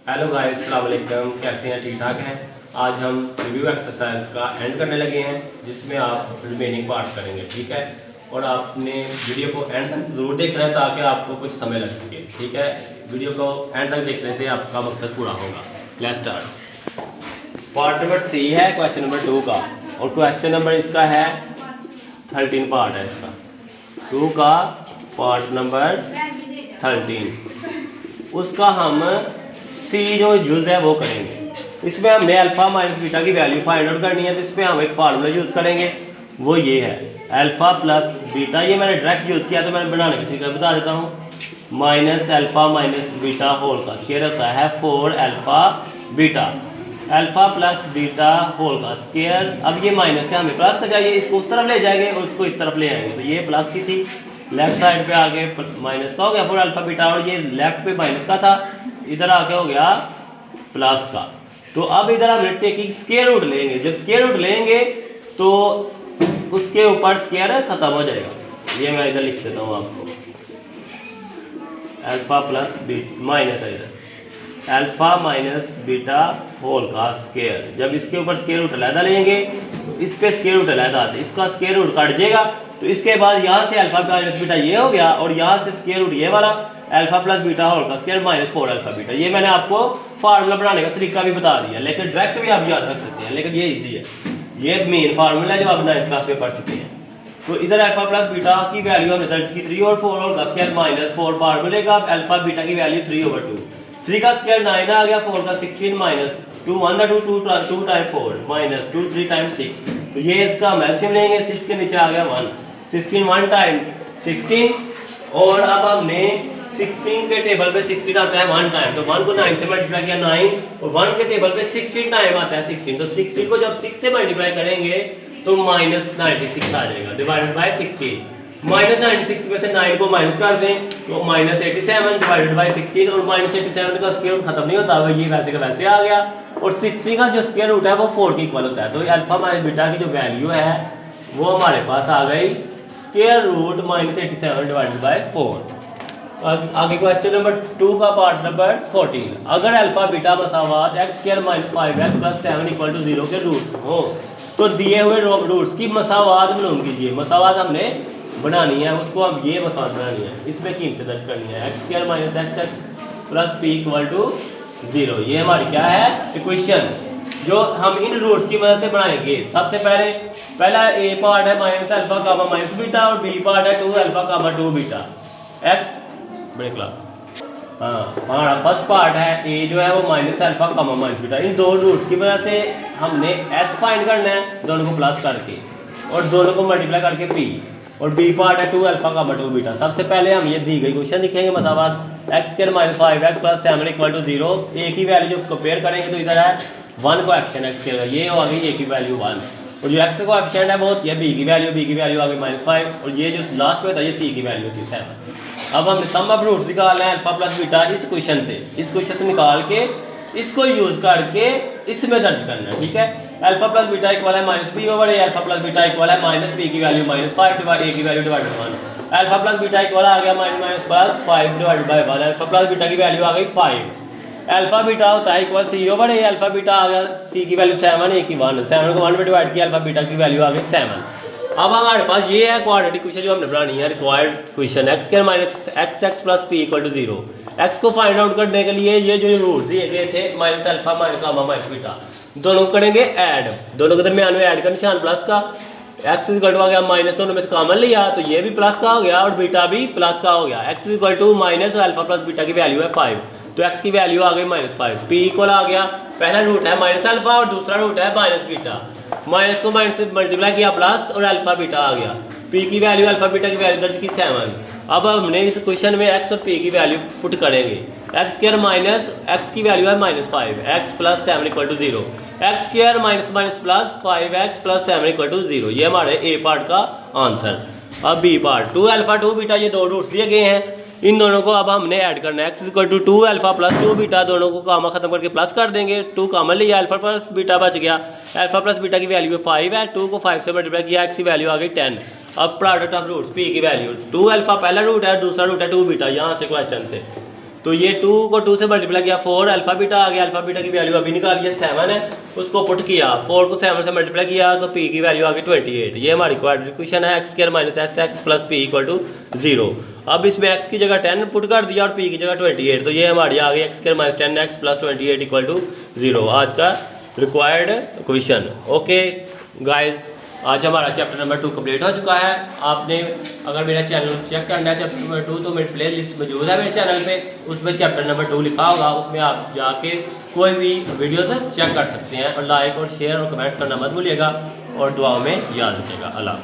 Hello guys, अस्सलाम वालेकुम। कैसे हैं? ठीक ठाक हैं। आज हम रिव्यू एक्सरसाइज का एंड करने लगे हैं, जिसमें आप रिमेनिंग पार्ट करेंगे। ठीक है, और आपने वीडियो को एंड तक जरूर देखना है ताकि आपको कुछ समय लग सके। ठीक है, वीडियो को एंड तक देखने से आपका मकसद पूरा होगा। Let's start. Part number C है क्वेश्चन नंबर 2 का, और क्वेश्चन नंबर इसका है 13 पार्ट है इसका। 2 का पार्ट नंबर 13, उसका हम सी जो यूज़ है वो करेंगे। इसमें हमने अल्फा माइनस बीटा की वैल्यू फाइंड आउट करनी है, तो इस पर हम एक फार्मूला यूज़ करेंगे, वो ये है अल्फा प्लस बीटा। ये मैंने डायरेक्ट यूज़ किया तो मैंने बनाने का तरीका बता देता हूँ। Minus alpha minus beta whole का स्क्वायर होता है 4 alpha beta. Alpha plus beta whole का स्क्वायर। अब ये माइनस का हमें प्लस का चाहिए, इसको उस तरफ ले जाएंगे और उसको इस तरफ ले आएंगे। तो ये प्लस की थी, लेफ्ट साइड पे आगे माइनस का हो गया 4 अल्फा बीटा, और ये लेफ्ट पे माइनस का था, इधर आके हो गया प्लस का। तो अब इधर हम टेकिंग स्क्वायर रूट लेंगे। जब स्क्वायर रूट लेंगे तो उसके ऊपर स्क्वायर खत्म हो जाएगा। ये मैं इधर लिख देता हूँ आपको, अल्फा प्लस बीटा माइनस है इधर अल्फा माइनस बीटा होल का स्क्वायर। जब इसके ऊपर स्क्वायर रूट अलग लेंगे तो इस पे स्क्वायर रूट अलग आता है, इसका स्क्वायर रूट कट जाएगा। तो इसके बाद यहाँ से अल्फा माइनस बीटा ये हो गया, और यहाँ से स्क्वायर रूट ये वाला अल्फा प्लस बीटा होल का स्क्वायर माइनस 4 अल्फा बीटा। ये मैंने आपको फार्मूला बनाने का तरीका भी बता दिया, लेकिन डायरेक्ट भी आप याद रख सकते हैं, लेकिन ये इजी है। ये मेन फार्मूला जो आप 9th क्लास में पढ़ चुके हैं। तो इधर अल्फा प्लस बीटा की वैल्यू हमने दर्ज की 3 और 4 होल का स्क्वायर माइनस 4 फार्मूले का अल्फा बीटा की वैल्यू 3/2। 3 का स्क्वायर 9 आ गया, 4 का 16 माइनस 2 1 2 2 टाइम 4 माइनस 2 3 टाइम 6। तो ये इसका एलसीएम लेंगे, 6 के नीचे आ गया 1, 16 1 टाइम 16। और अब हमने 16 के टेबल पे 16 आता है 1 टाइम, तो 1 को 9 से मल्टीप्लाई किया 9, और 1 के टेबल पे 16 टाइम आता है 16। तो 16 को जब 6 से मल्टीप्लाई करेंगे तो माइनस 96 आ जाएगा, डिवाइडेड बाय 16। माइनस 96 में से 9 को माइनस कर दें तो माइनस 87 डिवाइडेड बाय 16, और माइनस 87 का स्क्वायर रूट खत्म नहीं होता, ये वैसे का वैसे आ गया। और 60 का जो स्क्वायर रूट है वो 4 के इक्वल होता है। तो अल्फा माइनस बीटा की जो वैल्यू है वो हमारे पास आ गई square root minus 87 divided by 4। आगे क्वेश्चन नंबर 2 का पार्ट नंबर 14। अगर अल्फा बीटा मसावात x square minus 5x plus 7 equal to 0 के रूट हो, तो दिए हुए रूट्स की मसावात मालूम कीजिए। मसावात हमने बनानी है, उसको अब ये मसावात बनानी है, इसमें कीमतें दर्ज करनी है। x square minus x plus p equal to 0। ये हमारी क्या है इक्वेशन, जो हम इन रूट्स की मदद से बनाएंगे। सबसे पहला a पार्ट है minus alpha comma minus beta, और b पार्ट है 2 अल्फा कामा 2 बीटा x ब्रेक ला। हमारा फर्स्ट पार्ट है ए जो है वो minus alpha comma minus beta. इन दो रूट की वजह से हमने एस फाइंड करना है, दोनों को प्लस करके, और दोनों को मल्टीप्लाई करके पी, और बी पार्ट है 2 अल्फा कामा 2 बीटा। सबसे पहले हम ये दी गई क्वेश्चन लिखेंगे मसावात x square minus 5x plus 7 equal to 0। A की वैल्यू जब कंपेयर करेंगे तो इधर है 1 को एक्शन एक्स स्क्वायर, ये हो गई ए की वैल्यू 1, और जो एक्स को एफिशिएंट है वो होती है बी की वैल्यू आ गई -5, और ये जो लास्ट में था ये सी की वैल्यू होती है 7। अब हमने सम ऑफ रूट्स निकालना है अल्फा प्लस बीटा इस क्वेश्चन से निकाल के इसको यूज करके इसमें दर्ज करना है। ठीक है, अल्फा प्लस बीटा इक्वल है minus B over A, alpha plus beta equal है माइनस बी की वैल्यू -5 डिवाइड ए की value divided 1। Alpha plus beta equal आ गया minus plus 5 divided by 1। Alpha plus beta की वैल्यू आ गई 5। Alpha beta होता है equal C over A, alpha beta आ गया सी की वैल्यू 7, ए की 1, 7 को 1 में डिवाइड किया, अल्फा बीटा की वैल्यू आ गई 7। अब हमारे पास ये है क्वाड्रेटिक इक्वेशन जो हमने बनानी है, required question x square minus x plus p equal to 0। X को फाइंड आउट करने के लिए ये जो रूट दिए गए थे minus alpha minus comma minus beta, दोनों करेंगे ऐड, दोनों के दरमियान में ऐड का निशान प्लस का। एक्स इक्वल टू आ गया माइनस, दोनों में से कॉमन लिया तो ये भी प्लस का हो गया और बीटा भी प्लस का हो गया। X equal to minus alpha plus beta की वैल्यू है 5, तो x की वैल्यू आ गई -5। p इक्वल आ गया, पहला रूट है माइनस अल्फा और दूसरा रूट है माइनस बीटा, माइनस को माइनस से मल्टीप्लाई किया प्लस, और अल्फा बीटा आ गया। p की वैल्यू अल्फा बीटा की वैल्यू दर्ज की 7। अब हमने इस क्वेश्चन में x और p की वैल्यू पुट करेंगे। x स्क्वायर माइनस x की वैल्यू है -5, x plus 7 equal to 0, x square minus minus plus 5x plus 7 equal to 0। ये हमारे a पार्ट का आंसर। अब b पार्ट 2 अल्फा 2 बीटा, ये दो रूट्स दिए गए हैं, इन दोनों को अब हमने ऐड करना है। x equal to 2 alpha plus 2 beta, दोनों को कामा खत्म करके प्लस कर देंगे, 2 कामन लिया, अल्फा प्लस बीटा बच गया। अल्फा प्लस बीटा की वैल्यू 5 है, 2 को 5 से मल्टीप्लाई किया, x की वैल्यू आ गई 10। अब प्रोडक्ट ऑफ रूट्स p की वैल्यू 2 अल्फा पहला रूट है, दूसरा रूट है 2 बीटा, यहाँ से क्वेश्चन से तो ये 2 को 2 से मल्टीप्लाई किया 4 अल्फा बीटा आ गया। अल्फा बीटा की वैल्यू अभी निकाली है 7 है, उसको पुट किया 4 को 7 से मल्टीप्लाई किया तो p की वैल्यू आ गई 28। ये हमारी क्वाड्रेटिक इक्वेशन है x² minus sx plus p equal to 0। अब इसमें x की जगह 10 पुट कर दिया और p की जगह 28, तो ये हमारी आ गई x² minus 10x plus 28 equal to 0, आज का रिक्वायर्ड इक्वेशन। ओके गाइज, आज हमारा चैप्टर नंबर 2 कंप्लीट हो चुका है। आपने अगर मेरा चैनल चेक करना है चैप्टर नंबर 2 तो मेरी प्ले लिस्ट मौजूद है मेरे चैनल पे, उसमें चैप्टर नंबर 2 लिखा होगा, उसमें आप जाके कोई भी वीडियो चेक कर सकते हैं। और लाइक और शेयर और कमेंट करना मत भूलिएगा और दुआओं में याद रखिएगा। अल्लाह।